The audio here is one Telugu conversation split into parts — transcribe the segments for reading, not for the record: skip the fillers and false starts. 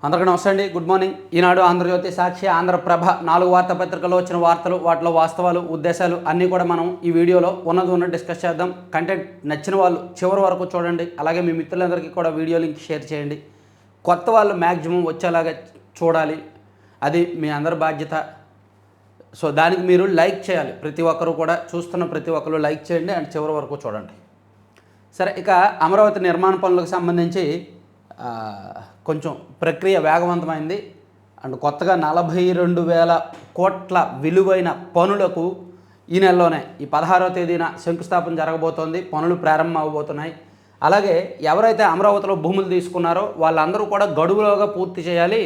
అందరికీ నమస్తే అండి. Good morning. ఈనాడు, ఆంధ్రజ్యోతి, సాక్షి, ఆంధ్రప్రభ 4 వార్తాపత్రికల్లో వచ్చిన వార్తలు, వాటిలో వాస్తవాలు, ఉద్దేశాలు అన్నీ కూడా మనం ఈ వీడియోలో ఉన్నది డిస్కస్ చేద్దాం. కంటెంట్ నచ్చిన వాళ్ళు చివరి వరకు చూడండి. అలాగే మీ మిత్రులందరికీ కూడా వీడియో లింక్ షేర్ చేయండి. కొత్త వాళ్ళు మ్యాక్సిమం వచ్చేలాగా చూడాలి, అది మీ అందరి బాధ్యత. సో దానికి మీరు లైక్ చేయాలి. ప్రతి ఒక్కరు కూడా చూస్తున్న ప్రతి ఒక్కరు లైక్ చేయండి అండ్ చివరి వరకు చూడండి. సరే, ఇక అమరావతి నిర్మాణ పనులకు సంబంధించి కొంచెం ప్రక్రియ వేగవంతమైంది అండ్ కొత్తగా 42,000 కోట్ల విలువైన పనులకు ఈ నెలలోనే ఈ 16వ తేదీన శంకుస్థాపన జరగబోతోంది. పనులు ప్రారంభం అవ్వబోతున్నాయి. అలాగే ఎవరైతే అమరావతిలో భూములు తీసుకున్నారో వాళ్ళందరూ కూడా గడువులోగా పూర్తి చేయాలి.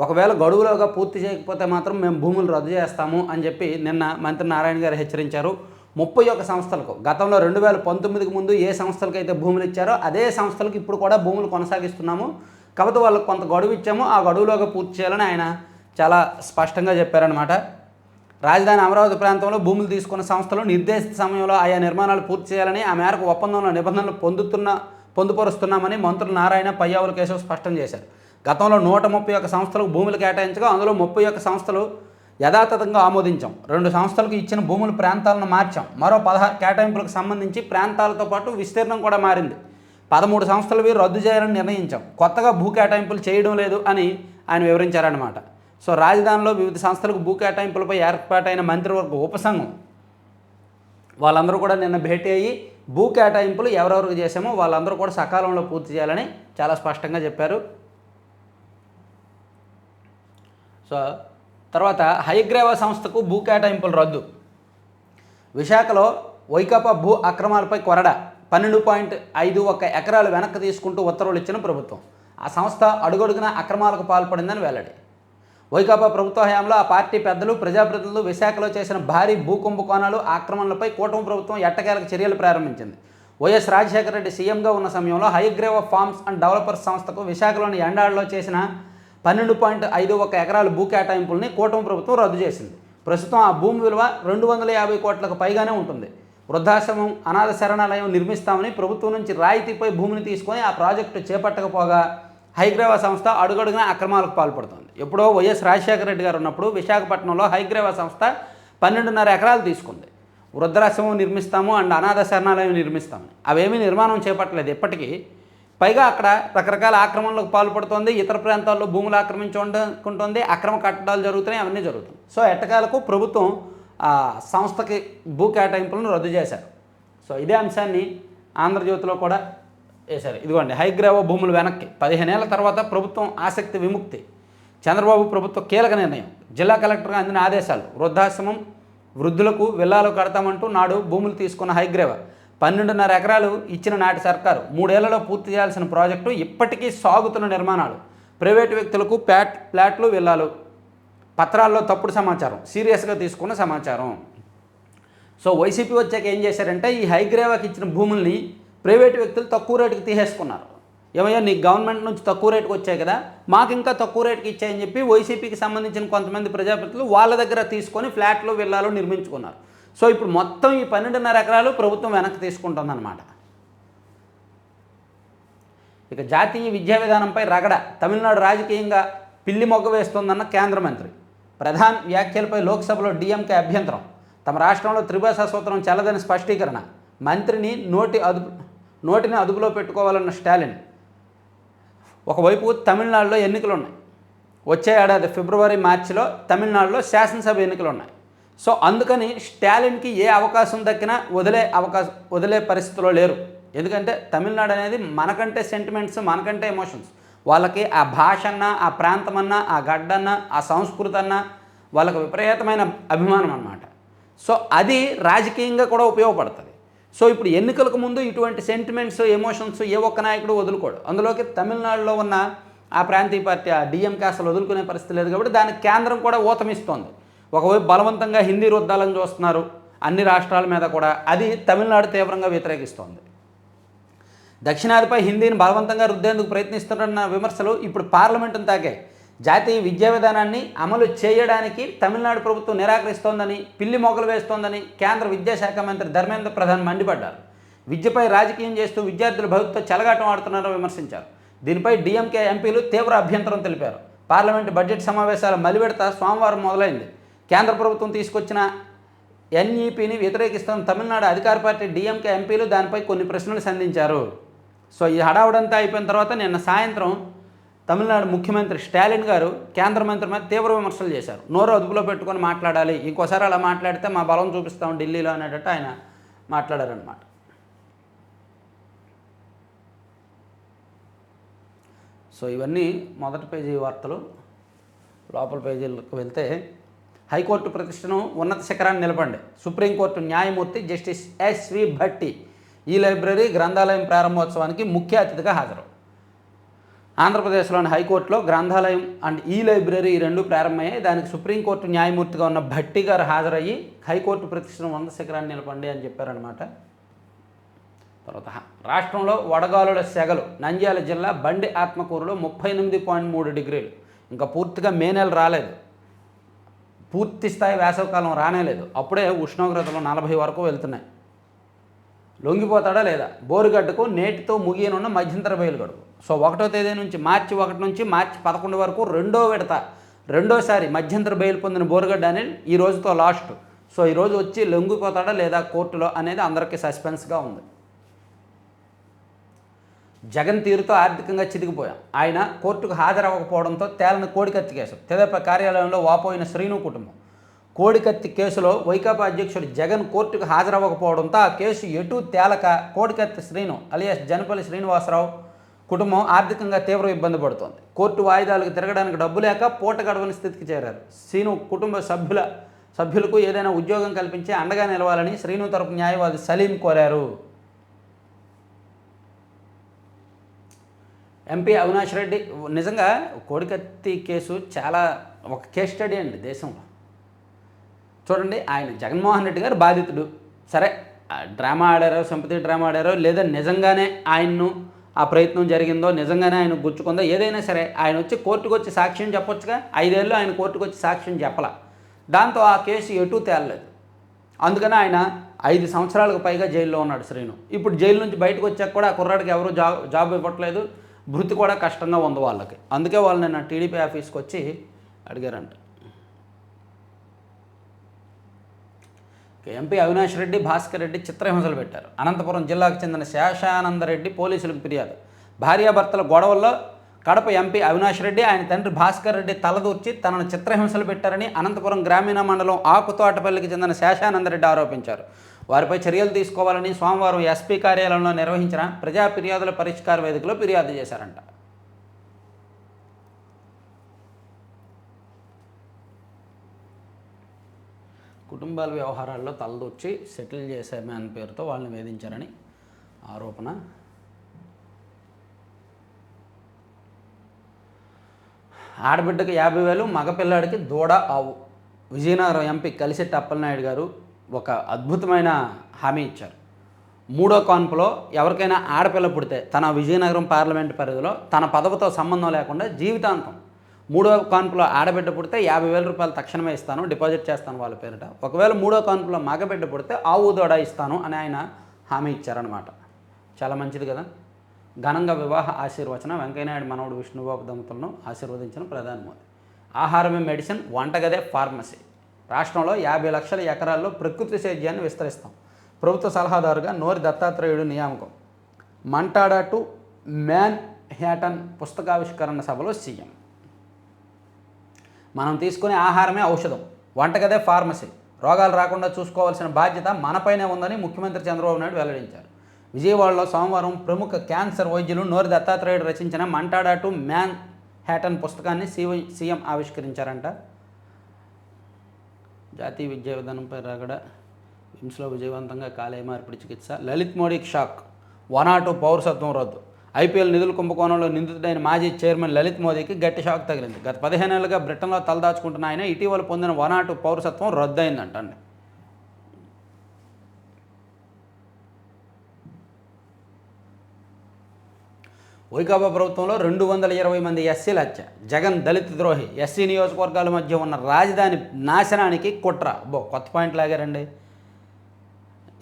ఒకవేళ గడువులోగా పూర్తి చేయకపోతే మాత్రం మేము భూములు రద్దు చేస్తాము అని చెప్పి నిన్న మంత్రి నారాయణ గారు హెచ్చరించారు. 31 సంస్థలకు, గతంలో 2019కి ముందు ఏ సంస్థలకు అయితే భూములు ఇచ్చారో అదే సంస్థలకు ఇప్పుడు కూడా భూములు కొనసాగిస్తున్నాము. కాకపోతే వాళ్ళకు కొంత గడువు ఇచ్చాము, ఆ గడువులోగా పూర్తి చేయాలని ఆయన చాలా స్పష్టంగా చెప్పారనమాట. రాజధాని అమరావతి ప్రాంతంలో భూములు తీసుకున్న సంస్థలు నిర్దేశిత సమయంలో ఆయా నిర్మాణాలు పూర్తి చేయాలని, ఆ మేరకు ఒప్పందంలో నిబంధనలు పొందుపరుస్తున్నామని మంత్రులు నారాయణ, పయ్యావుల కేశవ్ స్పష్టం చేశారు. గతంలో 131 సంస్థలకు భూములు కేటాయించగా అందులో 31 సంస్థలు యథాతథంగా ఆమోదించాం. 2 సంస్థలకు ఇచ్చిన భూముల ప్రాంతాలను మార్చాం. మరో 16 కేటాయింపులకు సంబంధించి ప్రాంతాలతో పాటు విస్తీర్ణం కూడా మారింది. 13 సంస్థలవి రద్దు చేయాలని నిర్ణయించాం. కొత్తగా భూ కేటాయింపులు చేయడం లేదు అని ఆయన వివరించారన్నమాట. సో రాజధానిలో వివిధ సంస్థలకు భూ కేటాయింపులపై ఏర్పాటైన మంత్రివర్గ ఉపసంఘం వాళ్ళందరూ కూడా నిన్న భేటీ అయ్యి భూ కేటాయింపులు ఎవరెవరికి చేసామో వాళ్ళందరూ కూడా సకాలంలో పూర్తి చేయాలని చాలా స్పష్టంగా చెప్పారు. సో తర్వాత హైగ్రేవా సంస్థకు భూ కేటాయింపులు రద్దు. విశాఖలో వైకాపా భూ అక్రమాలపై కొరడ 12.51 ఎకరాలు వెనక్కి తీసుకుంటూ ఉత్తర్వులు ఇచ్చిన ప్రభుత్వం. ఆ సంస్థ అడుగడుగున అక్రమాలకు పాల్పడిందని వెల్లడి. వైకాపా ప్రభుత్వ హయాంలో ఆ పార్టీ పెద్దలు, ప్రజాప్రతినిధులు విశాఖలో చేసిన భారీ భూ కుంభకోణాలు, ఆక్రమణలపై కూటమి ప్రభుత్వం ఎట్టకేలకు చర్యలు ప్రారంభించింది. వైఎస్ రాజశేఖర రెడ్డి సీఎంగా ఉన్న సమయంలో హైగ్రేవా ఫార్మ్స్ అండ్ డెవలపర్స్ సంస్థకు విశాఖలోని ఎండాడలో చేసిన 12.51 ఎకరాల భూ కేటాయింపుల్ని కూటమి ప్రభుత్వం రద్దు చేసింది. ప్రస్తుతం ఆ భూమి విలువ 250 కోట్లకు పైగానే ఉంటుంది. వృద్ధాశ్రమం, అనాథ శరణాలయం నిర్మిస్తామని ప్రభుత్వం నుంచి రాయితీపై భూమిని తీసుకొని ఆ ప్రాజెక్టు చేపట్టకపోగా హైగ్రేవా సంస్థ అడుగడుగున అక్రమాలకు పాల్పడుతుంది. ఎప్పుడో వైఎస్ రాజశేఖర రెడ్డి గారు ఉన్నప్పుడు విశాఖపట్నంలో హైగ్రేవా సంస్థ 12.5 ఎకరాలు తీసుకుంది. వృద్ధాశ్రమం నిర్మిస్తాము అండ్ అనాథ శరణాలయం నిర్మిస్తామని అవేమీ నిర్మాణం చేపట్టలేదు ఇప్పటికీ. పైగా అక్కడ రకరకాల ఆక్రమణలకు పాల్పడుతోంది, ఇతర ప్రాంతాల్లో భూములు ఆక్రమించుకుంటుంది, అక్రమ కట్టడాలు జరుగుతున్నాయి, అవన్నీ జరుగుతుంది. సో ఎట్టకాలకు ప్రభుత్వం సంస్థకి భూ కేటాయింపులను రద్దు చేశారు. సో ఇదే అంశాన్ని ఆంధ్రజ్యోతిలో కూడా వేశారు. ఇదిగోండి, హైగ్రేవా భూములు వెనక్కి 15 ఏళ్ల తర్వాత ప్రభుత్వం ఆసక్తి విముక్తి. చంద్రబాబు ప్రభుత్వ కీలక నిర్ణయం. జిల్లా కలెక్టర్గా అందిన ఆదేశాలు. వృద్ధాశ్రమం, వృద్ధులకు విల్లాలు కడతామంటూ నాడు భూములు తీసుకున్న హైగ్రేవా 12.5 ఎకరాలు ఇచ్చిన నాటి సర్కారు 3 ఏళ్లలో పూర్తి చేయాల్సిన ప్రాజెక్టు ఇప్పటికీ సాగుతున్న నిర్మాణాలు. ప్రైవేటు వ్యక్తులకు ప్లాట్లు, విల్లాలు. పత్రాల్లో తప్పుడు సమాచారం, సీరియస్గా తీసుకున్న సమాచారం. సో వైసీపీ వచ్చాక ఏం చేశారంటే ఈ హైగ్రేవాకి ఇచ్చిన భూముల్ని ప్రైవేటు వ్యక్తులు తక్కువ రేటుకి తీసేసుకున్నారు. ఏమయ్యా, నీకు గవర్నమెంట్ నుంచి తక్కువ రేటుకి వచ్చాయి కదా, మాకు ఇంకా తక్కువ రేటుకి ఇచ్చాయని చెప్పి వైసీపీకి సంబంధించిన కొంతమంది ప్రజాప్రతినిధులు వాళ్ళ దగ్గర తీసుకొని ఫ్లాట్లు, విల్లాలు నిర్మించుకున్నారు. సో ఇప్పుడు మొత్తం ఈ 12.5 ఎకరాలు ప్రభుత్వం వెనక్కి తీసుకుంటుందన్నమాట. ఇక జాతీయ విద్యా విధానంపై రగడ. తమిళనాడు రాజకీయంగా పిల్లి మొగ్గ వేస్తోందన్న కేంద్ర మంత్రి. ప్రధాన్ వ్యాఖ్యలపై లోక్సభలో డీఎంకే అభ్యంతరం. తమ రాష్ట్రంలో త్రిభాషా సూత్రం చెల్లదని స్పష్టీకరణ. మంత్రిని నోటిని అదుపులో పెట్టుకోవాలన్న స్టాలిన్. ఒకవైపు తమిళనాడులో ఎన్నికలు ఉన్నాయి. వచ్చే ఏడాది ఫిబ్రవరి, మార్చిలో తమిళనాడులో శాసనసభ ఎన్నికలు ఉన్నాయి. సో అందుకని స్టాలిన్కి ఏ అవకాశం దక్కినా వదిలే పరిస్థితిలో లేరు. ఎందుకంటే తమిళనాడు అనేది మనకంటే సెంటిమెంట్స్, మనకంటే ఎమోషన్స్. వాళ్ళకి ఆ భాష అన్నా, ఆ ప్రాంతం అన్నా, ఆ గడ్డన్నా, ఆ సంస్కృతి అన్నా వాళ్ళకి విపరీతమైన అభిమానం అన్నమాట. సో అది రాజకీయంగా కూడా ఉపయోగపడుతుంది. సో ఇప్పుడు ఎన్నికలకు ముందు ఇటువంటి సెంటిమెంట్స్, ఎమోషన్స్ ఏ ఒక్క నాయకుడు వదులుకోడు. అందులోకి తమిళనాడులో ఉన్న ఆ ప్రాంతీయ పార్టీ ఆ డీఎంకే అసలు వదులుకునే పరిస్థితి లేదు. కాబట్టి దానికి కేంద్రం కూడా ఊతమిస్తోంది. ఒకవైపు బలవంతంగా హిందీ రుద్దాలని చూస్తున్నారు అన్ని రాష్ట్రాల మీద కూడా, అది తమిళనాడు తీవ్రంగా వ్యతిరేకిస్తోంది. దక్షిణాదిపై హిందీని బలవంతంగా రుద్దేందుకు ప్రయత్నిస్తున్న విమర్శలు ఇప్పుడు పార్లమెంటును తాకాయి. జాతీయ విద్యా విధానాన్ని అమలు చేయడానికి తమిళనాడు ప్రభుత్వం నిరాకరిస్తోందని, పిల్లి మొగ్గలు వేస్తోందని కేంద్ర విద్యాశాఖ మంత్రి ధర్మేంద్ర ప్రధాన్ మండిపడ్డారు. విద్యపై రాజకీయం చేస్తూ విద్యార్థుల భవిష్యత్తు చెలగాటం ఆడుతున్నారని విమర్శించారు. దీనిపై డీఎంకే ఎంపీలు తీవ్ర అభ్యంతరం తెలిపారు. పార్లమెంటు బడ్జెట్ సమావేశాల మలివిడత సోమవారం మొదలైంది. కేంద్ర ప్రభుత్వం తీసుకొచ్చిన ఎన్ఈపీని వ్యతిరేకిస్తున్న తమిళనాడు అధికార పార్టీ డీఎంకే ఎంపీలు దానిపై కొన్ని ప్రశ్నలు సంధించారు. సో ఈ హడావుడంతా అయిపోయిన తర్వాత నిన్న సాయంత్రం తమిళనాడు ముఖ్యమంత్రి స్టాలిన్ గారు కేంద్ర మంత్రి మీద తీవ్ర విమర్శలు చేశారు. నోరు అదుపులో పెట్టుకొని మాట్లాడాలి, ఇంకోసారి అలా మాట్లాడితే మా బలం చూపిస్తాం ఢిల్లీలో అనేటట్టు ఆయన మాట్లాడారనమాట. సో ఇవన్నీ మొదటి పేజీ వార్తలు. లోపల పేజీలకు వెళ్తే, హైకోర్టు ప్రతిష్టను ఉన్నత శిఖరాన్ని నిలపండి. సుప్రీంకోర్టు న్యాయమూర్తి జస్టిస్ ఎస్వి భట్టి ఈ లైబ్రరీ గ్రంథాలయం ప్రారంభోత్సవానికి ముఖ్య అతిథిగా హాజరు. ఆంధ్రప్రదేశ్లోని హైకోర్టులో గ్రంథాలయం అండ్ ఈ లైబ్రరీ ఈ రెండు ప్రారంభమయ్యాయి. దానికి సుప్రీంకోర్టు న్యాయమూర్తిగా ఉన్న భట్టి గారు హాజరయ్యి హైకోర్టు ప్రతిష్టను ఉన్నత శిఖరాన్ని నిలపండి అని చెప్పారనమాట. తర్వాత రాష్ట్రంలో వడగాలుల సెగలు. నంద్యాల జిల్లా బండి ఆత్మకూరులో 38.3 డిగ్రీలు. ఇంకా పూర్తిగా మే నెల రాలేదు, పూర్తి స్థాయి వేసవకాలం రానేలేదు. అప్పుడే ఉష్ణోగ్రతలు 40 వరకు వెళ్తున్నాయి. లొంగిపోతాడా లేదా? బోరుగడ్డకు నేటితో ముగియనున్న మధ్యంతర బయలు గడువు. సో 1వ తేదీ నుంచి మార్చి 1 నుంచి మార్చి 11 వరకు రెండోసారి మధ్యంతర బెయిల్ పొందిన బోరుగడ్డ అనిల్ ఈ రోజుతో లాస్ట్. సో ఈరోజు వచ్చి లొంగిపోతాడా లేదా కోర్టులో అనేది అందరికీ సస్పెన్స్గా ఉంది. జగన్ తీరుతో ఆర్థికంగా చితికిపోయాం. ఆయన కోర్టుకు హాజరవ్వకపోవడంతో తేలని కోడికత్తి కేసు. తెదేపా కార్యాలయంలో వాపోయిన శ్రీను కుటుంబం. కోడికత్తి కేసులో వైకాపా అధ్యక్షుడు జగన్ కోర్టుకు హాజరవ్వకపోవడంతో ఆ కేసు ఎటూ తేలక కోడికత్తి శ్రీను అలియాస్ జనపల్లి శ్రీనివాసరావు కుటుంబం ఆర్థికంగా తీవ్ర ఇబ్బంది పడుతోంది. కోర్టు వాయిదాలకు తిరగడానికి డబ్బు లేక పూట గడవని స్థితికి చేరారు. శ్రీను కుటుంబ సభ్యులకు ఏదైనా ఉద్యోగం కల్పించి అండగా నిలవాలని శ్రీను తరపు న్యాయవాది సలీం కోరారు. ఎంపీ అవినాష్ రెడ్డి నిజంగా కోడికత్తి కేసు చాలా ఒక కేస్ స్టడీ అండి దేశంలో. చూడండి, ఆయన జగన్మోహన్ రెడ్డి గారు బాధితుడు. సరే, డ్రామా ఆడారో, సింపతి డ్రామా ఆడారో, లేదా నిజంగానే ఆయన్ను ఆ ప్రయత్నం జరిగిందో, నిజంగానే ఆయన గుచ్చుకుందో, ఏదైనా సరే ఆయన వచ్చి కోర్టుకు వచ్చి సాక్ష్యం చెప్పొచ్చుగా. 5 ఏళ్ళు ఆయన కోర్టుకు వచ్చి సాక్ష్యం చెప్పాల. దాంతో ఆ కేసు ఎటూ తేలలేదు. అందుకని ఆయన 5 సంవత్సరాలకు పైగా జైల్లో ఉన్నాడు శ్రీను. ఇప్పుడు జైలు నుంచి బయటకు వచ్చాక కూడా ఆ కుర్రాడికి ఎవరు జాబ్ ఇవ్వట్లేదు. భృతి కూడా కష్టంగా ఉంది వాళ్ళకి. అందుకే వాళ్ళు నిన్న టీడీపీ ఆఫీస్కి వచ్చి అడిగారంట. ఎంపీ అవినాష్ రెడ్డి, భాస్కర్ రెడ్డి చిత్రహింసలు పెట్టారు. అనంతపురం జిల్లాకు చెందిన శేషానందరెడ్డి పోలీసులకు ఫిర్యాదు. భార్యాభర్తల గొడవల్లో కడప ఎంపీ అవినాష్ రెడ్డి, ఆయన తండ్రి భాస్కర్ రెడ్డి తలదూర్చి తనను చిత్రహింసలు పెట్టారని అనంతపురం గ్రామీణ మండలం ఆకుతోటపల్లికి చెందిన శేషానందరెడ్డి ఆరోపించారు. వారిపై చర్యలు తీసుకోవాలని సోమవారం ఎస్పీ కార్యాలయంలో నిర్వహించిన ప్రజా ఫిర్యాదుల పరిష్కార వేదికలో ఫిర్యాదు చేశారంట. కుటుంబాల వ్యవహారాల్లో తలదూర్చి సెటిల్ చేసామే అనే పేరుతో వాళ్ళని వేధించారని ఆరోపణ. ఆడబిడ్డకు 50,000, మగపిల్లాడికి దూడ ఆవు. విజయనగరం ఎంపీ కలిశెట్టి అప్పలనాయుడు గారు ఒక అద్భుతమైన హామీ ఇచ్చారు. 3వ కాన్పులో ఎవరికైనా ఆడపిల్ల పుడితే తన విజయనగరం పార్లమెంటు పరిధిలో తన పదవితో సంబంధం లేకుండా జీవితాంతం 3వ కాన్పులో ఆడబిడ్డ పుడితే 50,000 రూపాయలు తక్షణమే ఇస్తాను, డిపాజిట్ చేస్తాను వాళ్ళ పేరిట. ఒకవేళ 3వ కాన్పులో మగబిడ్డ పుడితే ఆవు దూడ ఇస్తాను అని ఆయన హామీ ఇచ్చారనమాట. చాలా మంచిది కదా. ఘనంగా వివాహ ఆశీర్వచనం. వెంకయ్యనాయుడు మనవడు విష్ణుబాబు దంపతులను ఆశీర్వదించిన ప్రధాని మోదీ. ఆహారమే మెడిసిన్, వంటగదే ఫార్మసీ. రాష్ట్రంలో 50 లక్షల ఎకరాల్లో ప్రకృతి సేద్యాన్ని విస్తరిస్తాం. ప్రభుత్వ సలహాదారుగా నోరి దత్తాత్రేయుడు నియామకం. మంటాడా టు మ్యాన్ హ్యాటన్ పుస్తకావిష్కరణ సభలో సీఎం. మనం తీసుకునే ఆహారమే ఔషధం, వంటగదే ఫార్మసీ. రోగాలు రాకుండా చూసుకోవాల్సిన బాధ్యత మనపైనే ఉందని ముఖ్యమంత్రి చంద్రబాబు నాయుడు వెల్లడించారు. విజయవాడలో సోమవారం ప్రముఖ క్యాన్సర్ వైద్యులు నోరి దత్తాత్రేయుడు రచించిన మంటాడా టు మ్యాన్ హ్యాటన్ పుస్తకాన్ని సీఎం ఆవిష్కరించారంట. జాతీయ విద్యా విధానంపై రగడ. విమ్స్లో విజయవంతంగా కాలేయ మార్పిడి చికిత్స. లలిత్ మోడీకి షాక్. 102 పౌరసత్వం రద్దు. ఐపీఎల్ నిధుల కుంభకోణంలో నిందితుడైన మాజీ చైర్మన్ లలిత్ మోదీకి గట్టి షాక్ తగిలింది. గత 15 ఏళ్లుగా బ్రిటన్లో తలదాచుకుంటున్న ఆయన ఇటీవల పొందిన 102 పౌరసత్వం రద్దయిందంటండి. వైకాపా ప్రభుత్వంలో 220 మంది ఎస్సీల హత్య. జగన్ దళిత ద్రోహి. ఎస్సీ నియోజకవర్గాల మధ్య ఉన్న రాజధాని నాశనానికి కుట్ర. కొత్త పాయింట్ లాగారండి.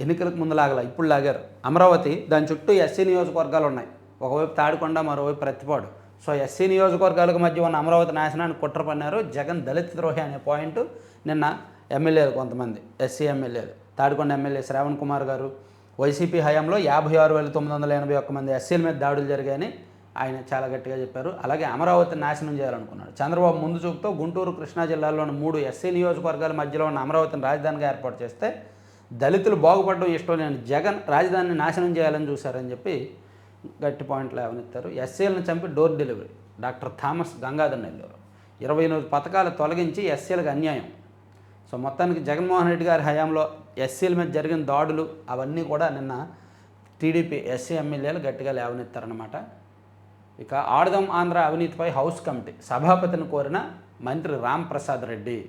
ఎన్నికలకు ముందు లాగల, ఇప్పుడు లాగారు. అమరావతి, దాని చుట్టూ ఎస్సీ నియోజకవర్గాలు ఉన్నాయి. ఒకవైపు తాడికొండ, మరోవైపు ప్రతిపాడు. సో ఎస్సీ నియోజకవర్గాలకు మధ్య ఉన్న అమరావతి నాశనాన్ని కుట్ర పన్నారు. జగన్ దళిత ద్రోహి అనే పాయింట్ నిన్న ఎమ్మెల్యేలు కొంతమంది ఎస్సీ ఎమ్మెల్యేలు, తాడికొండ ఎమ్మెల్యే శ్రావణ్ కుమార్ గారు, వైసీపీ హయాంలో 56,981 మంది ఎస్సీల మీద దాడులు జరిగాయని ఆయన చాలా గట్టిగా చెప్పారు. అలాగే అమరావతిని నాశనం చేయాలనుకున్నాడు చంద్రబాబు. ముందు చూపుతో గుంటూరు, కృష్ణా జిల్లాల్లోని 3 ఎస్సీ నియోజకవర్గాల మధ్యలో ఉన్న అమరావతిని రాజధానిగా ఏర్పాటు చేస్తే దళితులు బాగుపడడం ఇష్టం లేని జగన్ రాజధానిని నాశనం చేయాలని చూశారని చెప్పి గట్టి పాయింట్లు లేవనెత్తారు. ఎస్సీలను చంపి door delivery doctor Thomas Gangadhar Nellore. 28 పథకాలు తొలగించి ఎస్సీలకు అన్యాయం. సో మొత్తానికి జగన్మోహన్ రెడ్డి గారి హయాంలో ఎస్సీల మీద జరిగిన దాడులు అవన్నీ కూడా నిన్న టీడీపీ ఎస్సీ ఎమ్మెల్యేలు గట్టిగా లేవనెత్తారన్నమాట. ఇక ఆడదాం ఆంధ్ర అవినీతిపై హౌస్ కమిటీ సభాపతిని కోరిన మంత్రి రాంప్రసాద్ రెడ్డి.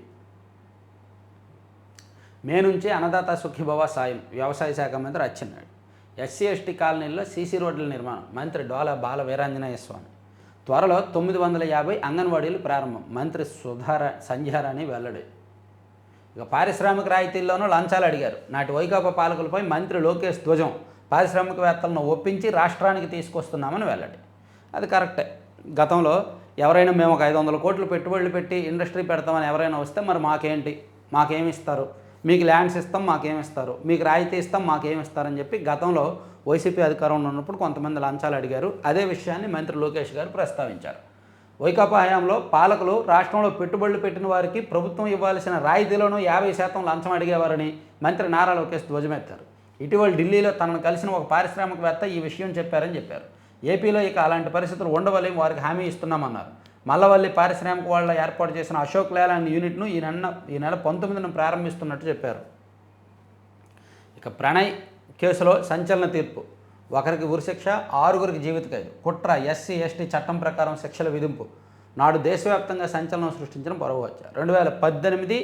మే నుంచి అన్నదాత సుఖీభవ సాయం వ్యవసాయ శాఖ మంత్రి అచ్చెన్నాయుడు. ఎస్సీ ఎస్టీ కాలనీల్లో సీసీ రోడ్ల నిర్మాణం మంత్రి డోలా బాల వీరాంజనేయ స్వామి. త్వరలో 950 అంగన్వాడీలు ప్రారంభం మంత్రి సంధ్యారాణి వెల్లడి. ఇక పారిశ్రామిక రాయితీల్లోనూ లంచాలు అడిగారు నాటి వైకాపా పాలకులపై మంత్రి లోకేష్ ధ్వజం. పారిశ్రామికవేత్తలను ఒప్పించి రాష్ట్రానికి తీసుకొస్తున్నామని వెల్లడి. అది కరెక్టే. గతంలో ఎవరైనా మేము ఒక 500 కోట్లు పెట్టుబడులు పెట్టి ఇండస్ట్రీ పెడతామని ఎవరైనా వస్తే మరి మాకేమిస్తారు, మీకు ల్యాండ్స్ ఇస్తాం మాకేమిస్తారు, మీకు రాయితీ ఇస్తాం మాకేమిస్తారని చెప్పి గతంలో వైసీపీ అధికారంలో ఉన్నప్పుడు కొంతమంది లంచాలు అడిగారు. అదే విషయాన్ని మంత్రి లోకేష్ గారు ప్రస్తావించారు. వైకాపా హయాంలో పాలకులు రాష్ట్రంలో పెట్టుబడులు పెట్టిన వారికి ప్రభుత్వం ఇవ్వాల్సిన రాయితీలోనూ 50% లంచం అడిగేవారని మంత్రి నారా లోకేష్ ధ్వజమెత్తారు. ఇటీవల ఢిల్లీలో తనను కలిసిన ఒక పారిశ్రామికవేత్త ఈ విషయం చెప్పారని చెప్పారు. ఏపీలో ఇక అలాంటి పరిస్థితులు ఉండవని వారికి హామీ ఇస్తున్నామన్నారు. మల్లవల్లి పారిశ్రామిక వాళ్ళ ఏర్పాటు చేసిన అశోక్ లేలాండ్ యూనిట్ను ఈ నెల 19న ప్రారంభిస్తున్నట్టు చెప్పారు. ఇక ప్రణయ్ కేసులో సంచలన తీర్పు. ఒకరికి ఉరిశిక్ష, 6గురికి జీవిత ఖైదు. కుట్ర ఎస్సీ ఎస్టీ చట్టం ప్రకారం శిక్షల విధింపు నాడు దేశవ్యాప్తంగా సంచలనం సృష్టించిన పొరవచ్చ. 2018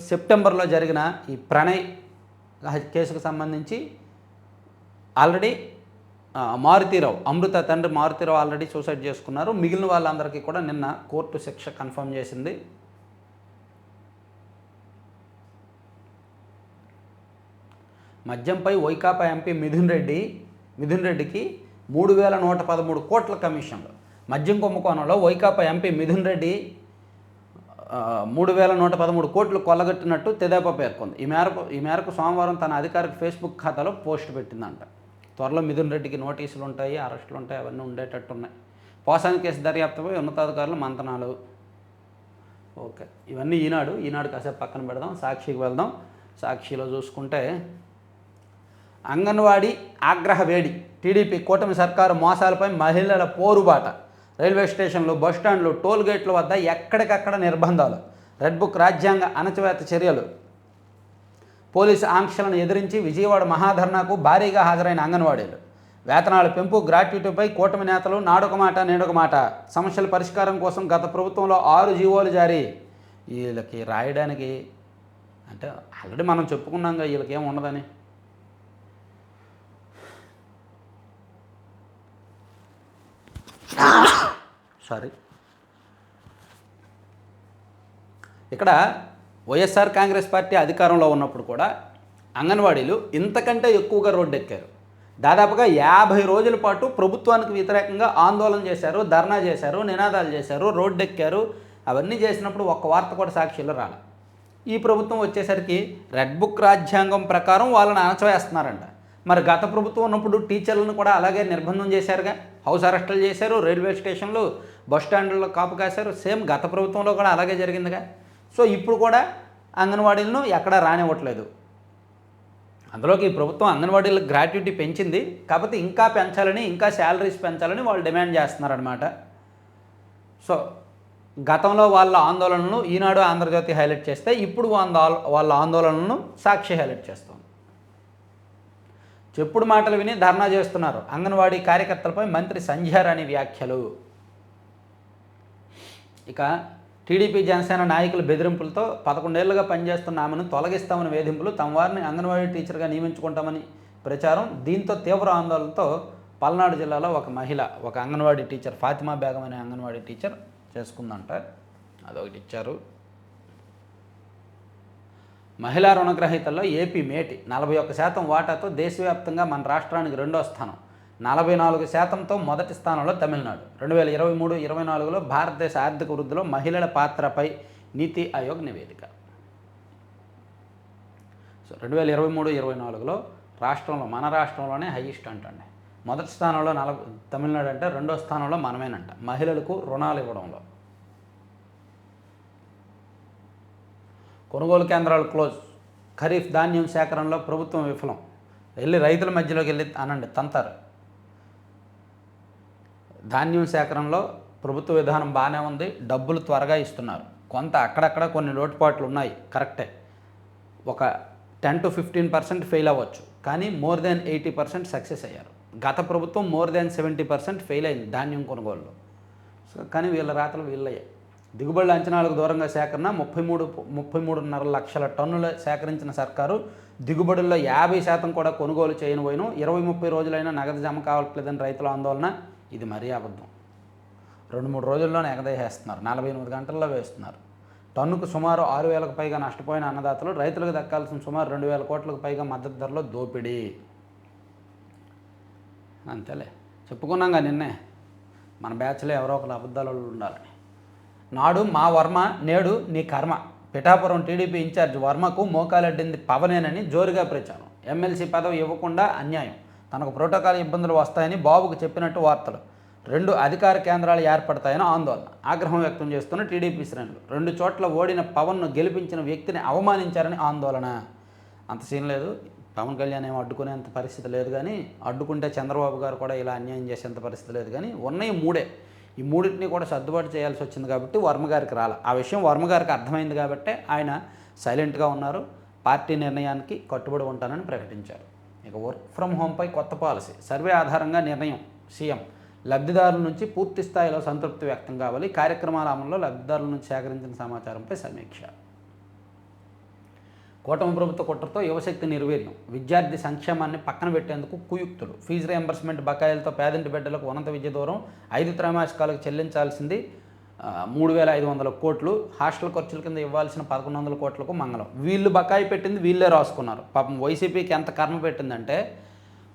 సెప్టెంబర్లో జరిగిన ఈ ప్రణయ్ కేసుకు సంబంధించి ఆల్రెడీ మారుతీరావు, అమృత తండ్రి మారుతీరావు ఆల్రెడీ సూసైడ్ చేసుకున్నారు. మిగిలిన వాళ్ళందరికీ కూడా నిన్న కోర్టు శిక్ష కన్ఫర్మ్ చేసింది. మద్యంపై వైకాపా ఎంపీ మిథున్ రెడ్డికి 3,113 కోట్ల కమిషన్లు. మద్యం కుంభకోణంలో వైకాపా ఎంపీ మిథున్ రెడ్డి 3,113 కోట్లు కొల్లగొట్టినట్టు తెదేపా పేర్కొంది. ఈ మేరకు సోమవారం తన అధికారిక ఫేస్బుక్ ఖాతాలో పోస్ట్ పెట్టిందంట. త్వరలో మిథున్ రెడ్డికి నోటీసులు ఉంటాయి, అరెస్టులు ఉంటాయి, అవన్నీ ఉండేటట్టున్నాయి. పోసాని కేసు దర్యాప్తుపై ఉన్నతాధికారులు మంతనాలు. ఓకే, ఇవన్నీ ఈనాడు కాసేపు పక్కన పెడదాం. సాక్షికి వెళ్దాం. సాక్షిలో చూసుకుంటే అంగన్వాడీ ఆగ్రహ వేడి. టీడీపీ కూటమి సర్కారు మోసాలపై మహిళల పోరుబాట. రైల్వే స్టేషన్లు, బస్టాండ్లు, టోల్ గేట్ల వద్ద ఎక్కడికక్కడ నిర్బంధాలు. రెడ్ బుక్ రాజ్యాంగ అణచివేత చర్యలు. పోలీసు ఆంక్షలను ఎదిరించి విజయవాడ మహాధర్నాకు భారీగా హాజరైన అంగన్వాడీలు. వేతనాల పెంపు, గ్రాట్యుటీపై కూటమి నేతలు నాడొక మాట నేడొక మాట. సమస్యల పరిష్కారం కోసం గత ప్రభుత్వంలో 6 జీవోలు జారీ. వీళ్ళకి రాయడానికి అంటే ఆల్రెడీ మనం చెప్పుకున్నాం వీళ్ళకి ఏం ఉండదని. ఇక్కడ వైఎస్ఆర్ కాంగ్రెస్ పార్టీ అధికారంలో ఉన్నప్పుడు కూడా అంగన్వాడీలు ఇంతకంటే ఎక్కువగా రోడ్డెక్కారు. దాదాపుగా 50 రోజుల పాటు ప్రభుత్వానికి వ్యతిరేకంగా ఆందోళన చేశారు, ధర్నా చేశారు, నినాదాలు చేశారు, రోడ్డెక్కారు. అవన్నీ చేసినప్పుడు ఒక్క వార్త కూడా సాక్షిలో రాలే. ఈ ప్రభుత్వం వచ్చేసరికి రెడ్ బుక్ రాజ్యాంగం ప్రకారం వాళ్ళని అణచివేస్తున్నారంట. మరి గత ప్రభుత్వం ఉన్నప్పుడు టీచర్లను కూడా అలాగే నిర్బంధం చేశారుగా, హౌస్ అరెస్టులు చేశారు, రైల్వే స్టేషన్లు, బస్టాండ్లలో కాపు కాశారు. సేమ్ గత ప్రభుత్వంలో కూడా అలాగే జరిగిందిగా. సో ఇప్పుడు కూడా అంగన్వాడీలను ఎక్కడా రానివ్వట్లేదు. అందులోకి ఈ ప్రభుత్వం అంగన్వాడీలకు గ్రాట్యుటీ పెంచింది, కాకపోతే ఇంకా పెంచాలని, ఇంకా శాలరీస్ పెంచాలని వాళ్ళు డిమాండ్ చేస్తున్నారనమాట. సో గతంలో వాళ్ళ ఆందోళనలను ఈనాడు, ఆంధ్రజ్యోతి హైలైట్ చేస్తే ఇప్పుడు వాళ్ళ ఆందోళనలను సాక్షి హైలైట్ చేస్తుంది. చెప్పుడు మాటలు విని ధర్నా చేస్తున్నారు అంగన్వాడీ కార్యకర్తలపై మంత్రి సంధ్యారాణి వ్యాఖ్యలు. ఇక టీడీపీ జనసేన నాయకుల బెదిరింపులతో 11 ఏళ్లుగా పనిచేస్తున్న ఆమెను తొలగిస్తామని వేధింపులు, తమ వారిని అంగన్వాడీ టీచర్గా నియమించుకుంటామని ప్రచారం. దీంతో తీవ్ర ఆందోళనతో పల్నాడు జిల్లాలో ఒక అంగన్వాడీ టీచర్, ఫాతిమా బేగం అనే అంగన్వాడీ టీచర్ చేసుకుందంట. అదొకటి ఇచ్చారు. మహిళా రుణగ్రహీతల్లో ఏపీ మేటి 41% వాటాతో దేశవ్యాప్తంగా మన రాష్ట్రానికి 2వ స్థానం. 44%తో మొదటి స్థానంలో తమిళనాడు. 2023-24లో భారతదేశ ఆర్థిక వృద్ధిలో మహిళల పాత్రపై నీతి ఆయోగ్ నివేదిక. సో 2023-24లో మన రాష్ట్రంలోనే హైయెస్ట్ అంటండి. మొదటి స్థానంలో తమిళనాడు అంటే, రెండో స్థానంలో మనమేనంట మహిళలకు రుణాలు ఇవ్వడంలో. కొనుగోలు కేంద్రాలు క్లోజ్. ఖరీఫ్ ధాన్యం సేకరణలో ప్రభుత్వం విఫలం. వెళ్ళి రైతుల మధ్యలోకి వెళ్ళి అనండి, తంతారు. ధాన్యం సేకరణలో ప్రభుత్వ విధానం బాగానే ఉంది, డబ్బులు త్వరగా ఇస్తున్నారు. కొంత అక్కడక్కడ కొన్ని లోటుపాట్లు ఉన్నాయి, కరెక్టే. ఒక 10-15% ఫెయిల్ అవ్వచ్చు, కానీ మోర్ దెన్ 80% సక్సెస్ అయ్యారు. గత ప్రభుత్వం మోర్ దెన్ 70% ఫెయిల్ అయింది ధాన్యం కొనుగోలులో. సో కానీ వీళ్ళ రాతలు వీళ్ళయ్యాయి. దిగుబడుల అంచనాలకు దూరంగా సేకరణ 33.5 లక్షల టన్నులు సేకరించిన సర్కారు దిగుబడుల్లో 50% కూడా కొనుగోలు చేయని పోయిన 20-30 రోజులైనా నగదు జమ కావట్లేదని రైతుల ఆందోళన. ఇది మరీ అబద్ధం. 2-3 రోజుల్లోనే ఎగదేసేస్తున్నారు, 48 గంటల్లో వేస్తున్నారు. టన్నుకు సుమారు 6,000కు పైగా నష్టపోయిన అన్నదాతలు, రైతులకు దక్కాల్సిన సుమారు 2,000 కోట్లకు పైగా మద్దతు ధరలో దోపిడీ. అంతేలే, చెప్పుకున్నాగా నిన్నే మన బ్యాచ్లో ఎవరో ఒకరు అబద్ధాలు ఉండాలని. నాడు మా వర్మ, నేడు నీ కర్మ. పిఠాపురం టీడీపీ ఇన్ఛార్జ్ వర్మకు మోకాలడ్డింది పవనేనని జోరుగా ప్రచారం. ఎమ్మెల్సీ పదవి ఇవ్వకుండా అన్యాయం, తనకు ప్రోటోకాల్ ఇబ్బందులు వస్తాయని బాబుకు చెప్పినట్టు వార్తలు. 2 అధికార కేంద్రాలు ఏర్పడతాయని ఆందోళన. ఆగ్రహం వ్యక్తం చేస్తున్న టీడీపీ శ్రేణులు. 2 చోట్ల ఓడిన పవన్ను గెలిపించిన వ్యక్తిని అవమానించారని ఆందోళన. అంత సీన్ లేదు, పవన్ కళ్యాణ్ ఏమో అడ్డుకునేంత పరిస్థితి లేదు, కానీ అడ్డుకుంటే చంద్రబాబు గారు కూడా ఇలా అన్యాయం చేసేంత పరిస్థితి లేదు. కానీ ఉన్నాయి 3. ఈ 3టిని కూడా సర్దుబాటు చేయాల్సి వచ్చింది కాబట్టి వర్మగారికి రాల. ఆ విషయం వర్మగారికి అర్థమైంది కాబట్టి ఆయన సైలెంట్గా ఉన్నారు. పార్టీ నిర్ణయానికి కట్టుబడి ఉంటానని ప్రకటించారు. ఇక వర్క్ ఫ్రమ్ హోంపై కొత్త పాలసీ. సర్వే ఆధారంగా నిర్ణయం. సీఎం లబ్ధిదారుల నుంచి పూర్తి స్థాయిలో సంతృప్తి వ్యక్తం కావాలి. కార్యక్రమాల అమలులో లబ్ధిదారుల నుంచి సేకరించిన సమాచారంపై సమీక్ష. కూటమి ప్రభుత్వ కుట్రతో యువశక్తి నిర్వీర్యం. విద్యార్థి సంక్షేమాన్ని పక్కన పెట్టేందుకు కుయుక్తులు. ఫీజు రియంబర్స్మెంట్ బకాయిలతో పేదింటి బిడ్డలకు ఉన్నత విద్య దూరం. 5 త్రైమాసికాలకు చెల్లించాల్సింది 3,500 కోట్లు. హాస్టల్ ఖర్చుల కింద ఇవ్వాల్సిన 1,100 కోట్లకు మంగళం. వీళ్ళు బకాయి పెట్టింది వీళ్ళే రాసుకున్నారు. పాపం వైసీపీకి ఎంత కర్మ పెట్టిందంటే,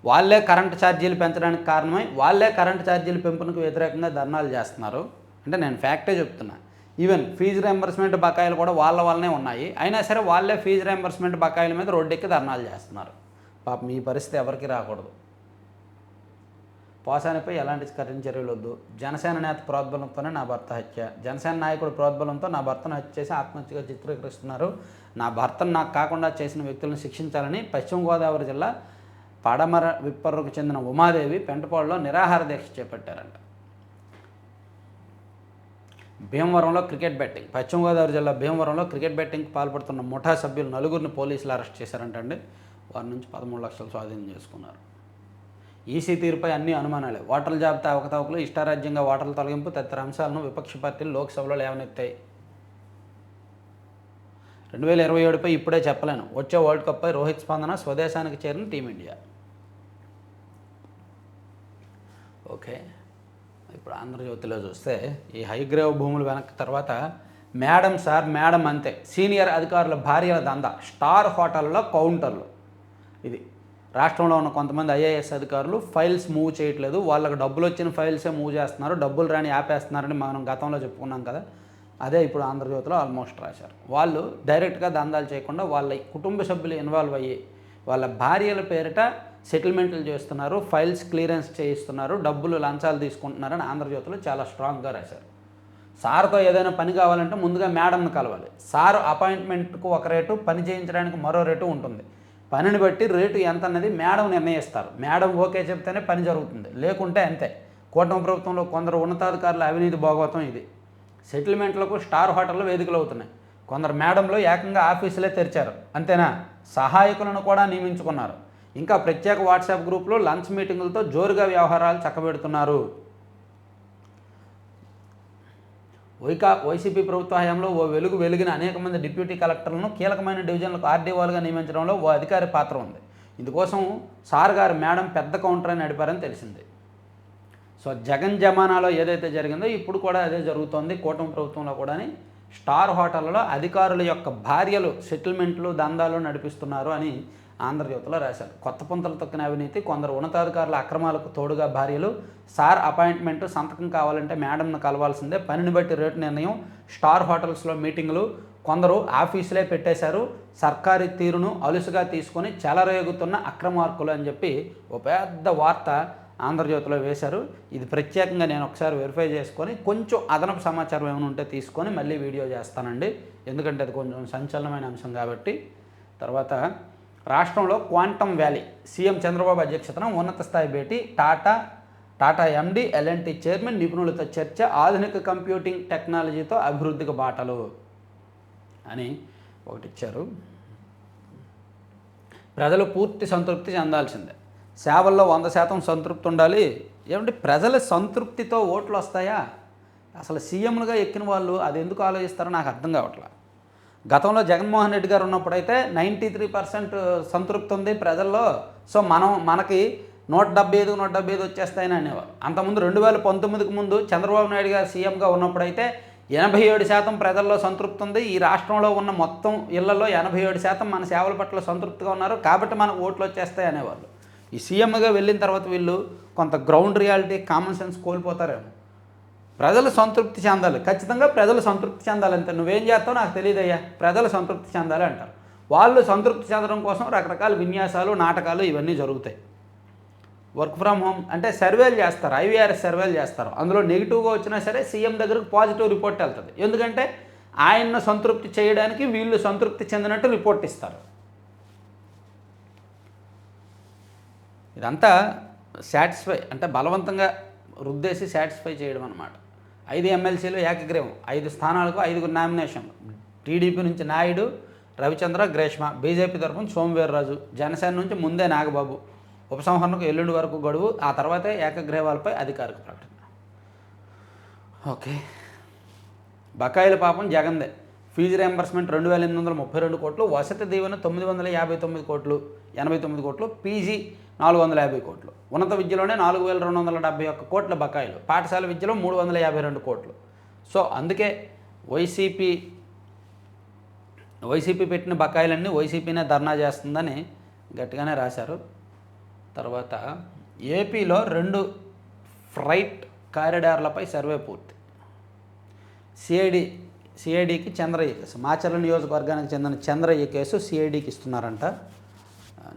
వాళ్ళే కరెంటు ఛార్జీలు పెంచడానికి కారణమై వాళ్ళే కరెంటు ఛార్జీల పెంపునకు వ్యతిరేకంగా ధర్నాలు చేస్తున్నారు. అంటే నేను ఫ్యాక్టే చెప్తున్నా. ఈవెన్ ఫీజు రియంబర్స్మెంట్ బకాయిలు కూడా వాళ్ళ వల్లనే ఉన్నాయి. అయినా సరే వాళ్ళే ఫీజు రియంబర్స్మెంట్ బకాయిల మీద రోడ్డెక్కి ధర్నాలు చేస్తున్నారు. పాపం ఈ పరిస్థితి ఎవరికి రాకూడదు. పోసానిపై ఎలాంటి కఠిన చర్యలు వద్దు. జనసేన నేత ప్రోద్బలంతోనే నా భర్త హత్య. జనసేన నాయకుడు ప్రోద్బలంతో నా భర్తను హత్య చేసి ఆత్మహత్యగా చిత్రీకరిస్తున్నారు. నా భర్తను నాకు కాకుండా చేసిన వ్యక్తులను శిక్షించాలని పశ్చిమ గోదావరి జిల్లా పడమర విప్పర్రుకు చెందిన ఉమాదేవి పెంటపాడులో నిరాహార దీక్ష చేపట్టారంట. భీమవరంలో క్రికెట్ బెట్టింగ్. పశ్చిమ గోదావరి జిల్లా భీమవరంలో క్రికెట్ బెట్టింగ్కి పాల్పడుతున్న ముఠా సభ్యులు 4గురిని పోలీసులు అరెస్ట్ చేశారంటండి. వారి నుంచి 13 లక్షలు స్వాధీనం చేసుకున్నారు. ఈసీ తీరుపై అన్ని అనుమానాలే. ఓటర్ల జాబితా అవకతవకలు, ఇష్టారాజ్యంగా ఓటర్ల తొలగింపు తదితర అంశాలను విపక్ష పార్టీలు లోక్సభలో లేవనెత్తాయి. 2027పై ఇప్పుడే చెప్పలేను. వచ్చే వరల్డ్ కప్పై రోహిత్ స్పందన. స్వదేశానికి చేరిన టీమిండియా. ఓకే, ఇప్పుడు ఆంధ్రజ్యోతిలో చూస్తే ఈ హైగ్రేవ్ భూములు వెనక్కి తర్వాత మేడం సార్ మేడం అంతే, సీనియర్ అధికారుల భార్యల దందా, స్టార్ హోటల్లో కౌంటర్లు. ఇది రాష్ట్రంలో ఉన్న కొంతమంది ఐఏఎస్ అధికారులు ఫైల్స్ మూవ్ చేయట్లేదు, వాళ్ళకి డబ్బులు వచ్చిన ఫైల్సే మూవ్ చేస్తున్నారు, డబ్బులు రాని ఆపేస్తున్నారని మనం గతంలో చెప్పుకున్నాం కదా. అదే ఇప్పుడు ఆంధ్రజ్యోతిలో ఆల్మోస్ట్ రాశారు. వాళ్ళు డైరెక్ట్గా దందాలు చేయకుండా వాళ్ళ కుటుంబ సభ్యులు ఇన్వాల్వ్ అయ్యి వాళ్ళ భార్యల పేరిట సెటిల్మెంట్లు చేస్తున్నారు, ఫైల్స్ క్లియరెన్స్ చేయిస్తున్నారు, డబ్బులు లంచాలు తీసుకుంటున్నారని ఆంధ్రజ్యోతిలో చాలా స్ట్రాంగ్గా రాశారు. సార్తో ఏదైనా పని కావాలంటే ముందుగా మేడంను కలవాలి. సార్ అపాయింట్మెంట్కు ఒక రేటు, పని చేయించడానికి మరో రేటు ఉంటుంది. పనిని బట్టి రేటు ఎంత అన్నది మేడం నిర్ణయిస్తారు. మేడం ఓకే చెప్తేనే పని జరుగుతుంది, లేకుంటే అంతే. కూటమి ప్రభుత్వంలో కొందరు ఉన్నతాధికారుల అవినీతి భాగవతం ఇది. సెటిల్మెంట్లకు స్టార్ హోటళ్ళు వేదికలు అవుతున్నాయి. కొందరు మేడంలో ఏకంగా ఆఫీసులే తెరిచారు. అంతేనా, సహాయకులను కూడా నియమించుకున్నారు. ఇంకా ప్రత్యేక వాట్సాప్ గ్రూపులో లంచ్ మీటింగులతో జోరుగా వ్యవహారాలు చక్కబెడుతున్నారు. వైసీపీ ప్రభుత్వ హయాంలో ఓ వెలిగిన అనేక మంది డిప్యూటీ కలెక్టర్లను కీలకమైన డివిజన్లకు ఆర్డీఓలుగా నియమించడంలో ఓ అధికారి పాత్ర ఉంది. ఇందుకోసం సార్ గారు మేడం పెద్ద కౌంటర్ అని నడిపారని తెలిసింది. సో జగన్ జమానాలో ఏదైతే జరిగిందో ఇప్పుడు కూడా అదే జరుగుతోంది కూటమి ప్రభుత్వంలో కూడా. స్టార్ హోటళ్లలో అధికారుల యొక్క భార్యలు సెటిల్మెంట్లు దందాలు నడిపిస్తున్నారు అని ఆంధ్రజ్యోతిలో రాశారు. కొత్త పుంతలు తొక్కిన అవినీతి, కొందరు ఉన్నతాధికారుల అక్రమాలకు తోడుగా భార్యలు, సార్ అపాయింట్మెంట్, సంతకం కావాలంటే మేడంను కలవాల్సిందే, పనిని బట్టి రేటు నిర్ణయం, స్టార్ హోటల్స్లో మీటింగులు, కొందరు ఆఫీసులే పెట్టేశారు, సర్కారీ తీరును అలుసుగా తీసుకొని చెలరేగుతున్న అక్రమార్కులు అని చెప్పి ఒక పెద్ద వార్త ఆంధ్రజ్యోతిలో వేశారు. ఇది ప్రత్యేకంగా నేను ఒకసారి వెరిఫై చేసుకొని కొంచెం అదనపు సమాచారం ఏమైనా ఉంటే తీసుకొని మళ్ళీ వీడియో చేస్తానండి, ఎందుకంటే అది కొంచెం సంచలనమైన అంశం కాబట్టి. తర్వాత రాష్ట్రంలో క్వాంటమ్ వ్యాలీ, సీఎం చంద్రబాబు అధ్యక్షతన ఉన్నత స్థాయి భేటీ, టాటా ఎండీ, ఎల్ఎన్టీ చైర్మన్, నిపుణులతో చర్చ, ఆధునిక కంప్యూటింగ్ టెక్నాలజీతో అభివృద్ధికి బాటలు అని ఒకటి ఇచ్చారు. ప్రజలు పూర్తి సంతృప్తి చెందాల్సిందే, సేవల్లో 100% సంతృప్తి ఉండాలి. ఏమంటే ప్రజల సంతృప్తితో ఓట్లు వస్తాయా? అసలు సీఎంలుగా ఎక్కిన వాళ్ళు అది ఎందుకు ఆలోచిస్తారో నాకు అర్థం కావట్లేదు. గతంలో జగన్మోహన్ రెడ్డి గారు ఉన్నప్పుడైతే 93% సంతృప్తి ఉంది ప్రజల్లో, సో మనకి 175 వచ్చేస్తాయని అనేవారు. అంతకుముందు 2019కి ముందు చంద్రబాబు నాయుడు గారు సీఎంగా ఉన్నప్పుడైతే 87% ప్రజల్లో సంతృప్తి ఉంది. ఈ రాష్ట్రంలో ఉన్న మొత్తం ఇళ్లలో 87% మన సేవల పట్ల సంతృప్తిగా ఉన్నారు, కాబట్టి మనకు ఓట్లు వచ్చేస్తాయి అనేవాళ్ళు. ఈ సీఎంగా వెళ్ళిన తర్వాత వీళ్ళు కొంత గ్రౌండ్ రియాలిటీ, కామన్ సెన్స్ కోల్పోతారేమో. ప్రజలు సంతృప్తి చెందాలి, ఖచ్చితంగా ప్రజలు సంతృప్తి చెందాలంటే నువ్వేం చేస్తావు నాకు తెలియదయ్యా, ప్రజలు సంతృప్తి చెందాలి అంటారు. వాళ్ళు సంతృప్తి చెందడం కోసం రకరకాల విన్యాసాలు, నాటకాలు ఇవన్నీ జరుగుతాయి. వర్క్ ఫ్రమ్ హోమ్ అంటే సర్వేలు చేస్తారు, ఐవీఆర్ఎస్ సర్వేలు చేస్తారు. అందులో నెగిటివ్గా వచ్చినా సరే సీఎం దగ్గరకు పాజిటివ్ రిపోర్ట్ వెళ్తుంది, ఎందుకంటే ఆయన్ను సంతృప్తి చేయడానికి వీళ్ళు సంతృప్తి చెందినట్టు రిపోర్ట్ ఇస్తారు. ఇదంతా సాటిస్ఫై అంటే బలవంతంగా రుద్దేసి సాటిస్ఫై చేయడం అన్నమాట. 5 ఎమ్మెల్సీలు ఏకగ్రీవం, 5 స్థానాలకు 5 నామినేషన్లు. టీడీపీ నుంచి నాయుడు, రవిచంద్ర, గ్రేష్మ, బీజేపీ తరఫున సోమవీర్రాజు, జనసేన నుంచి ముందే నాగబాబు. ఉపసంహరణకు ఎల్లుండి వరకు గడువు, ఆ తర్వాతే ఏకగ్రీవాలపై అధికారిక ప్రకటన. ఓకే, బకాయిల పాపం జగందే. ఫీజు రియంబర్స్మెంట్ 2832 కోట్లు, వసతి దీవెన 959 కోట్లు, 89 కోట్లు, పీజీ 450 కోట్లు, ఉన్నత విద్యలోనే 4271 కోట్ల బకాయిలు, పాఠశాల విద్యలో 352 కోట్లు. సో అందుకే వైసీపీ పెట్టిన బకాయిలన్నీ వైసీపీనే ధర్నా చేస్తుందని గట్టిగానే రాశారు. తర్వాత ఏపీలో 2 ఫ్రైట్ కారిడార్లపై సర్వే పూర్తి. సిఐడికి చంద్రయ్య కేసు, మాచర్ల నియోజకవర్గానికి చెందిన చంద్రయ్య కేసు సిఐడికి ఇస్తున్నారంట,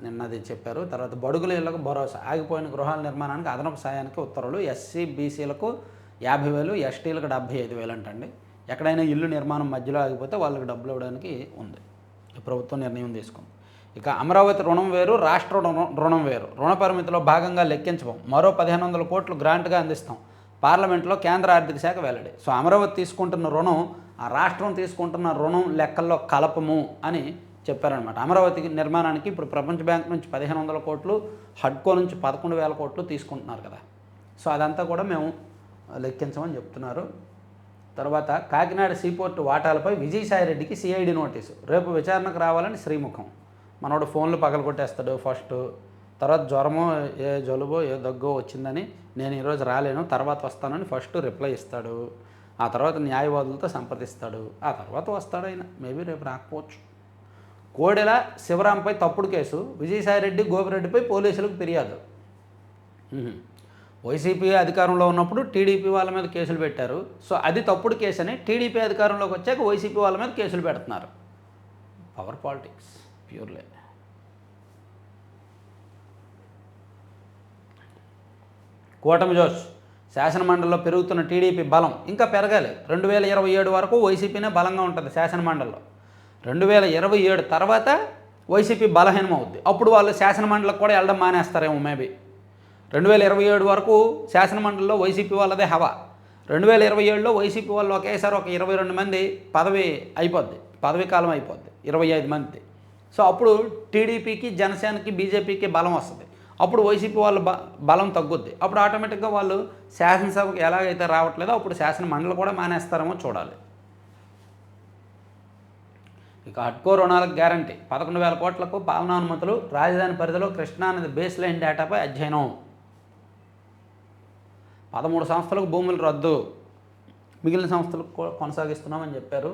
నిన్నది చెప్పారు. తర్వాత బడుగుల ఇళ్లకు భరోసా, ఆగిపోయిన గృహాల నిర్మాణానికి అదనపు సాయానికి ఉత్తర్వులు. ఎస్సీ బీసీలకు 50,000, ఎస్టీలకు 75,000 అంటండి. ఎక్కడైనా ఇల్లు నిర్మాణం మధ్యలో ఆగిపోతే వాళ్ళకి డబ్బులు ఇవ్వడానికి ఉంది, ప్రభుత్వం నిర్ణయం తీసుకుంది. ఇక అమరావతి రుణం వేరు, రాష్ట్ర రుణం వేరు, రుణ పరిమితిలో భాగంగా లెక్కించబోం, మరో 1,500 కోట్లు గ్రాంట్గా అందిస్తాం, పార్లమెంట్లో కేంద్ర ఆర్థిక శాఖ వెల్లడి. సో అమరావతి తీసుకుంటున్న రుణం ఆ రాష్ట్రం తీసుకుంటున్న రుణం లెక్కల్లో కలపము అని చెప్పారనమాట. అమరావతి నిర్మాణానికి ఇప్పుడు ప్రపంచ బ్యాంక్ నుంచి 1,500 కోట్లు, హడ్కో నుంచి 11,000 కోట్లు తీసుకుంటున్నారు కదా, సో అదంతా కూడా మేము లెక్కించమని చెప్తున్నారు. తర్వాత కాకినాడ సీపోర్టు వాటాలపై విజయసాయిరెడ్డికి సిఐడి నోటీసు, రేపు విచారణకు రావాలని శ్రీముఖం. మనోడు ఫోన్లు పగలగొట్టేస్తాడు ఫస్ట్, తర్వాత జ్వరమో ఏ జలుబో ఏ దగ్గో వచ్చిందని నేను ఈరోజు రాలేను తర్వాత వస్తానని ఫస్ట్ రిప్లై ఇస్తాడు, ఆ తర్వాత న్యాయవాదులతో సంప్రదిస్తాడు, ఆ తర్వాత వస్తాడు ఆయన, మేబీ రేపు రాకపోవచ్చు. కోడెల శివరాంపై తప్పుడు కేసు, విజయసాయిరెడ్డి గోపిరెడ్డిపై పోలీసులకు ఫిర్యాదు. వైసీపీ అధికారంలో ఉన్నప్పుడు టీడీపీ వాళ్ళ మీద కేసులు పెట్టారు, సో అది తప్పుడు కేసు అని టీడీపీ అధికారంలోకి వచ్చాక వైసీపీ వాళ్ళ మీద కేసులు పెడుతున్నారు. పవర్ పాలిటిక్స్ ప్యూర్లే. కూటమి జోష్, శాసనమండలిలో పెరుగుతున్న టీడీపీ బలం ఇంకా పెరగాలి. 2027 వరకు వైసీపీనే బలంగా ఉంటుంది శాసనమండలిలో. 2027 తర్వాత వైసీపీ బలహీనం అవుద్ది, అప్పుడు వాళ్ళు శాసనమండలికి కూడా వెళ్ళడం మానేస్తారేమో మేబీ. 2027 వరకు శాసనమండలిలో వైసీపీ వాళ్ళదే హవా. 2027లో వైసీపీ వాళ్ళు ఒకేసారి ఒక 22 మంది పదవీ కాలం అయిపోద్ది, 25 మంది. సో అప్పుడు టీడీపీకి, జనసేనకి, బీజేపీకి బలం వస్తుంది, అప్పుడు వైసీపీ వాళ్ళు బలం తగ్గుద్ది, అప్పుడు ఆటోమేటిక్గా వాళ్ళు శాసనసభకు ఎలాగైతే రావట్లేదో అప్పుడు శాసన మండలి కూడా మానేస్తారేమో చూడాలి. ఇక హడ్కో రుణాలకు గ్యారంటీ, 11,000 కోట్లకు పాలనానుమతులు, రాజధాని పరిధిలో కృష్ణానది బేస్ లైన్ డేటాపై అధ్యయనం. 13 సంస్థలకు భూములు రద్దు, మిగిలిన సంస్థలకు కొనసాగిస్తున్నామని చెప్పారు.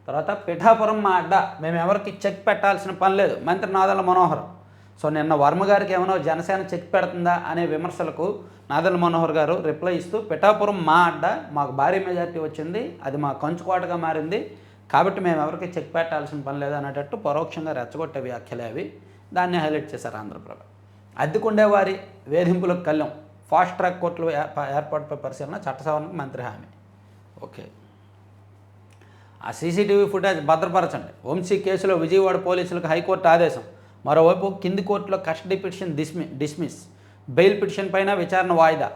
తర్వాత పిఠాపురం మా అడ్డ, మేము ఎవరికి చెక్ పెట్టాల్సిన పని లేదు, మంత్రి నాదెళ్ల మనోహర్. సో నిన్న వర్మ గారికి ఏమైనా జనసేన చెక్ పెడుతుందా అనే విమర్శలకు నాదెండ్ల మనోహర్ గారు రిప్లై ఇస్తూ, పిఠాపురం మా అడ్డ, మాకు భారీ మెజార్టీ వచ్చింది, అది మా కంచుకోటగా మారింది, కాబట్టి మేము ఎవరికి చెక్ పెట్టాల్సిన పని లేదు అనేటట్టు పరోక్షంగా రెచ్చగొట్టే వ్యాఖ్యలే అవి. దాన్ని హైలైట్ చేశారు ఆంధ్రప్రభ. అద్దెకుండేవారి వేధింపులకు కళ్ళం, ఫాస్ట్ ట్రాక్ కోర్టులు ఏర్పాటుపై పరిశీలన, చట్ట సవరణకు మంత్రి హామీ. ఓకే, ఆ సీసీటీవీ ఫుటేజ్ భద్రపరచండి. వంశీ కేసులో విజయవాడ పోలీసులకు హైకోర్టు ఆదేశం. మరోవైపు కింది కోర్టులో custody petition dismiss, bail petition పైన విచారణ వాయిదా,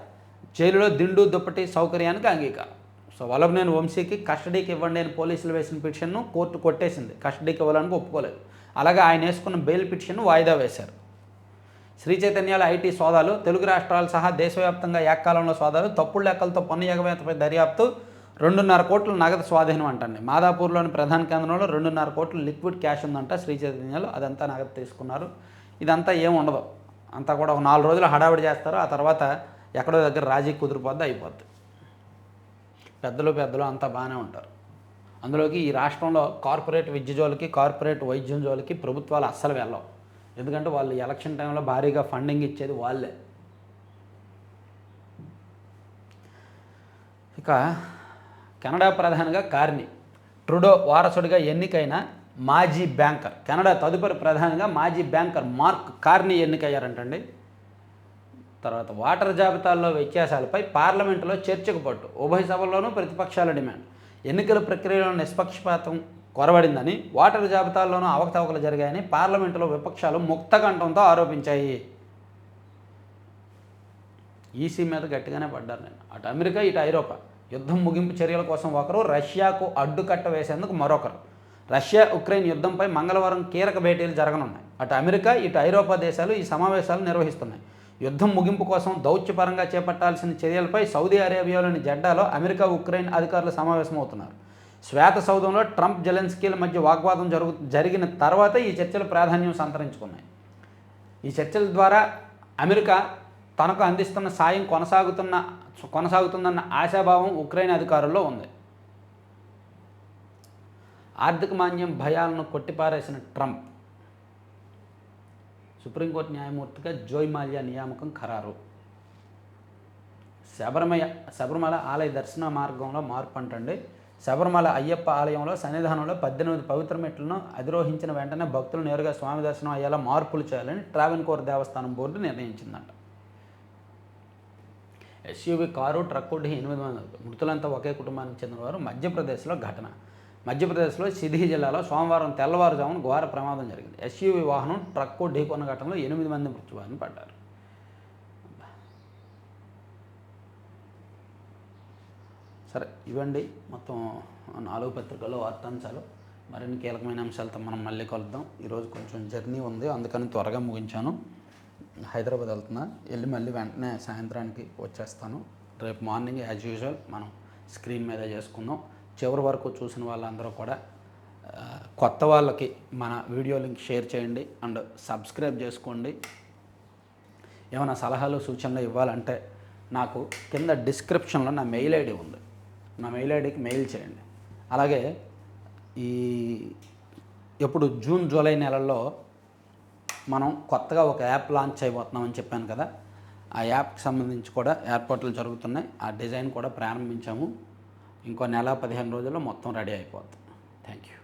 జైలులో దిండు దుప్పటి సౌకర్యానికి అంగీకారం. సో వల్లభనేని వంశీకి కస్టడీకి ఇవ్వండి అని పోలీసులు వేసిన పిటిషన్ను కోర్టు కొట్టేసింది, కస్టడీకి ఇవ్వాలని ఒప్పుకోలేదు. అలాగే ఆయన వేసుకున్న బెయిల్ పిటిషన్ను వాయిదా వేశారు. శ్రీ చైతన్యాల ఐటీ సోదాలు, తెలుగు రాష్ట్రాలు సహా దేశవ్యాప్తంగా ఏకకాలంలో సోదాలు, తప్పుడు లెక్కలతో పన్ను ఎగవేతపై దర్యాప్తు, 2.5 కోట్ల నగదు స్వాధీనం అంటండి. మాదాపూర్లోని ప్రధాన కేంద్రంలో 2.5 కోట్ల లిక్విడ్ క్యాష్ ఉందంట శ్రీ చైతన్యాలు, అదంతా నగదు తీసుకున్నారు. ఇదంతా ఏం ఉండదు, అంతా కూడా ఒక 4 రోజులు హడావిడి చేస్తారు, ఆ తర్వాత ఎక్కడో దగ్గర రాజీ కుదిరిపోద్ది, అయిపోద్ది. పెద్దలు అంతా బాగానే ఉంటారు. అందులోకి ఈ రాష్ట్రంలో కార్పొరేట్ విద్య జోలికి, కార్పొరేట్ వైద్యం జోలికి ప్రభుత్వాలు అస్సలు వెళ్ళవు. ఎందుకంటే వాళ్ళు ఎలక్షన్ టైంలో భారీగా ఫండింగ్ ఇచ్చేది వాళ్ళే. ఇక కెనడా ప్రధానిగా కార్నీ, ట్రుడో వారసుడిగా ఎన్నికైన మాజీ బ్యాంకర్. కెనడా తదుపరి ప్రధానిగా మాజీ బ్యాంకర్ మార్క్ కార్నీ ఎన్నికయ్యారంటండి. తర్వాత వాటర్ జాబితాల్లో వ్యత్యాసాలపై పార్లమెంటులో చర్చకు పట్టు, ఉభయ సభల్లోనూ ప్రతిపక్షాల డిమాండ్. ఎన్నికల ప్రక్రియలో నిష్పక్షపాతం కొరబడిందని, వాటర్ జాబితాల్లోనూ అవకతవకలు జరిగాయని పార్లమెంటులో విపక్షాలు ముక్తకంఠంతో ఆరోపించాయి. ఈసీ మీద గట్టిగానే పడ్డారు నేను. అటు అమెరికా, ఇటు ఐరోపా. యుద్ధం ముగింపు చర్యల కోసం ఒకరు, రష్యాకు అడ్డుకట్ట వేసేందుకు మరొకరు. రష్యా ఉక్రెయిన్ యుద్ధంపై మంగళవారం కీలక భేటీలు జరగనున్నాయి. అటు అమెరికా, ఇటు ఐరోపా దేశాలు ఈ సమావేశాలు నిర్వహిస్తున్నాయి. యుద్ధం ముగింపు కోసం దౌత్యపరంగా చేపట్టాల్సిన చర్యలపై సౌదీ అరేబియాలోని జెడ్డాలో అమెరికా, ఉక్రెయిన్ అధికారులు సమావేశమవుతున్నారు. శ్వేత సౌధంలో ట్రంప్, జెలెన్స్కీల మధ్య వాగ్వాదం జరిగిన తర్వాత ఈ చర్చలు ప్రాధాన్యం సంతరించుకున్నాయి. ఈ చర్చల ద్వారా అమెరికా తనకు అందిస్తున్న సాయం కొనసాగుతుందన్న ఆశాభావం ఉక్రెయిన్ అధికారుల్లో ఉంది. ఆర్థిక మాంద్యం భయాలను కొట్టిపారేసిన ట్రంప్, సుప్రీంకోర్టు న్యాయమూర్తిగా జోయ్ మాల్యా నియామకం ఖరారు. శబరిమల ఆలయ దర్శన మార్గంలో మార్పు అంటండి. శబరిమల అయ్యప్ప ఆలయంలో సన్నిధానంలో 18 పవిత్ర మెట్లను అధిరోహించిన వెంటనే భక్తులు నేరుగా స్వామి దర్శనం అయ్యేలా మార్పులు చేయాలని ట్రావెన్కోర్ దేవస్థానం బోర్డు నిర్ణయించిందంట. ఎస్యూవీ కారు, ట్రక్కు ఢీ 8 మంది మృతులంతా ఒకే కుటుంబానికి చెందినవారు. మధ్యప్రదేశ్లో ఘటన. మధ్యప్రదేశ్లో సిధి జిల్లాలో సోమవారం తెల్లవారుజామున ఘోర ప్రమాదం జరిగింది. ఎస్యూవీ వాహనం ట్రక్కు ఢీకొన్న ఘటనలో 8 మంది మృత్యుబారిన పడ్డారు. సరే, ఇవ్వండి మొత్తం 4 పత్రికల్లో వార్తాంశాలు. మరిన్ని కీలకమైన అంశాలతో మనం మళ్ళీ కలుద్దాం. ఈరోజు కొంచెం జర్నీ ఉంది, అందుకని త్వరగా ముగించాను. హైదరాబాద్ వెళ్తున్నా, వెళ్ళి మళ్ళీ వెంటనే సాయంత్రానికి వచ్చేస్తాను. రేపు మార్నింగ్ యాజ్ యూజువల్ మనం స్క్రీన్ మీద చేసుకుందాం. చివరి వరకు చూసిన వాళ్ళందరూ కూడా కొత్త వాళ్ళకి మన వీడియో లింక్ షేర్ చేయండి అండ్ సబ్స్క్రైబ్ చేసుకోండి. ఏమైనా సలహాలు, సూచనలు ఇవ్వాలంటే నాకు కింద డిస్క్రిప్షన్లో నా మెయిల్ ఐడి ఉంది, నా మెయిల్ ఐడికి మెయిల్ చేయండి. అలాగే ఎప్పుడు జూన్, జూలై నెలల్లో మనం కొత్తగా ఒక యాప్ లాంచ్ చేయబోతున్నామని చెప్పాను కదా, ఆ యాప్కి సంబంధించి కూడా ఏర్పాట్లు జరుగుతున్నాయి. ఆ డిజైన్ కూడా ప్రారంభించాము. ఇంకో నెల 15 రోజుల్లో మొత్తం రెడీ అయిపోతుంది. Thank you.